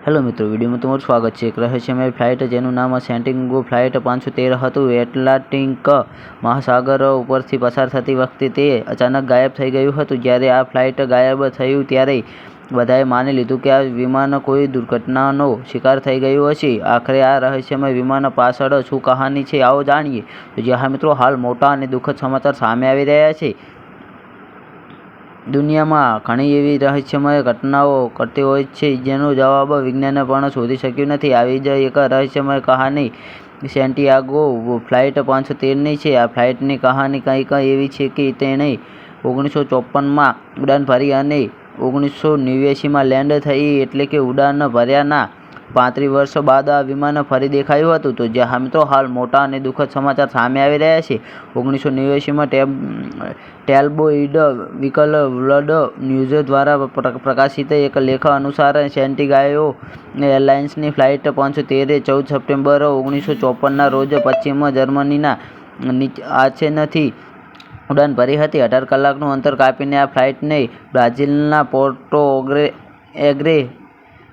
Hello મિત્રો, વિડીયોમાં તમારું સ્વાગત છે। એક રહસ્યમય ફ્લાઇટ જેનું નામ સેન્ટિગો ફ્લાઇટ 513 હતું, એટલાન્ટિક મહાસાગર ઉપરથી પસાર થતી વખતે તે અચાનક ગાયબ થઈ ગયું હતું। જ્યારે આ ફ્લાઇટ ગાયબ થયું ત્યારે બધાએ માની લીધું કે આ વિમાન કોઈ દુર્ઘટનાનો શિકાર થઈ ગયું હશે। આખરે આ રહસ્યમય વિમાન પાછળ શું કહાની છે, આવો જાણીએ। તો જી હા મિત્રો, હાલ મોટા અને દુઃખદ સમાચાર સામે આવી રહ્યા છે। દુનિયામાં ઘણી એવી રહસ્યમય ઘટનાઓ ઘટતી હોય છે જેનો જવાબ વિજ્ઞાન પણ શોધી શક્યું નથી। આવી જ એક રહસ્યમય કહાની સેન્ટિયાગો ફ્લાઇટ 513ની છે। આ ફ્લાઇટની કહાની કંઈક એવી છે કે તેણે 1954માં ઉડાન ભરી અને 1989માં લેન્ડ થઈ, એટલે કે ઉડાન ભર્યાના 35 વર્ષ બાદ આ વિમાન ફરી દેખાયું હતું। તો જ્યાં મિત્રો, હાલ મોટા અને દુઃખદ સમાચાર સામે આવી રહ્યા છે। 1989માં ટેલ્બોઇડ વીકલ વર્લ્ડ ન્યૂઝ દ્વારા પ્રકાશિત એક લેખ અનુસાર સેન્ટિગાયો એરલાઇન્સની ફ્લાઇટ 513 14 સપ્ટેમ્બર 1954ના રોજ પશ્ચિમ જર્મનીના આચેનથી ઉડાન ભરી હતી। 18 કલાકનું અંતર કાપીને આ ફ્લાઇટને બ્રાઝિલના પોર્ટો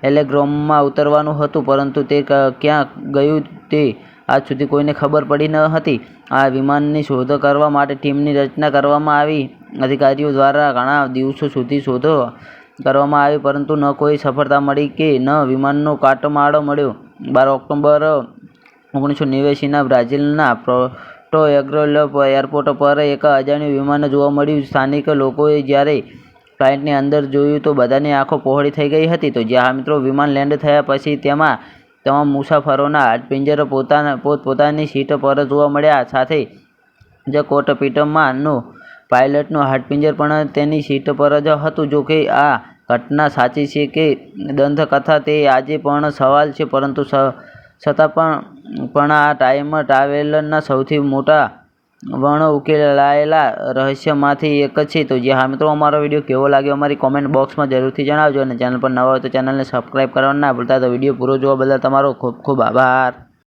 એલેગ્રેમાં ઉતરવાનું હતું, પરંતુ તે ક્યાં ગયું તે આજ સુધી કોઈને ખબર પડી ન હતી। આ વિમાનની શોધ કરવા માટે ટીમની રચના કરવામાં આવી। અધિકારીઓ દ્વારા ઘણા દિવસો સુધી શોધ કરવામાં આવી, પરંતુ ન કોઈ સફળતા મળી કે ન વિમાનનો કાટમાળ મળ્યો। 12 ઓક્ટોબર 1989ના બ્રાઝિલના પોર્ટો એરપોર્ટ પર એક અજાણ્યું વિમાન જોવા મળ્યું। સ્થાનિક લોકોએ જ્યારે ફ્લાઇટની અંદર જોયું તો બધાની આંખો પહોળી થઈ ગઈ હતી। તો જ્યાં મિત્રો, વિમાન લેન્ડ થયા પછી તેમાં તમામ મુસાફરોના હાડપિંજર પોતપોતાની સીટ પર જોવા મળ્યા। સાથે જ કોકપિટમાંનો પાયલટનું હાડપિંજર પણ તેની સીટ પર જ હતું। જો કે આ ઘટના સાચી છે કે દંતકથા તે આજે પણ સવાલ છે, પરંતુ છતાં પણ આ ટાઈમ ટ્રાવેલના સૌથી મોટા ઉકેલાયેલા રહસ્યમાંથી એક છે। તો હા મિત્રો, અમારો વિડીયો કેવો લાગ્યો અમારી કોમેન્ટ બોક્સમાં જરૂરથી જણાવજો, અને ચેનલ પર નવા હોય તો ચેનલને સબસ્ક્રાઈબ કરવાનું ના ભૂલતા। તો વિડીયો પૂરો જોવા બદલ તમારો ખૂબ ખૂબ આભાર।